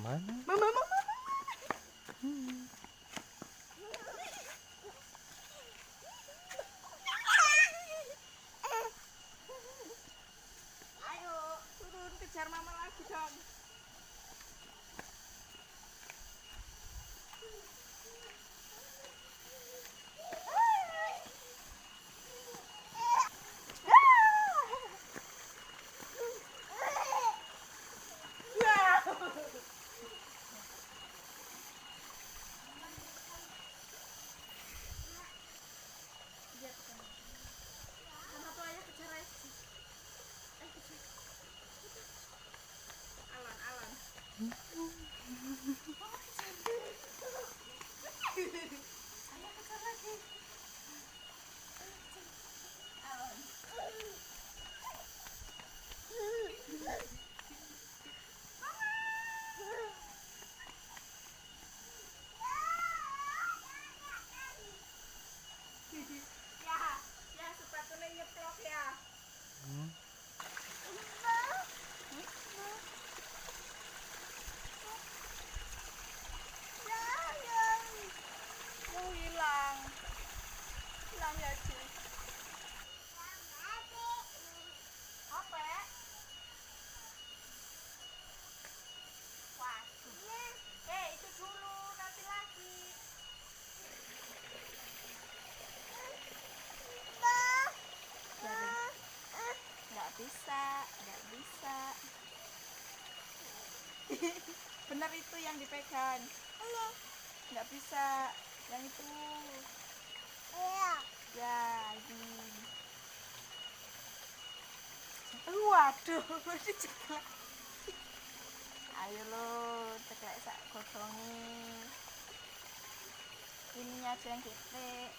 Mana? Mama, mama. Ayo, turun kejar mama lagi dong. Ya, sepatunya nyeplok ya. Hilang ya Ci. Apa? Waduh. Itu dulu, nanti lagi. Nggak bisa. Bener itu yang dipegang. Nggak bisa. Yang itu. Ya, ini. Waduh, diceklek. Ayo lo, ceklek sak godhonge. Ininya aja yang gede.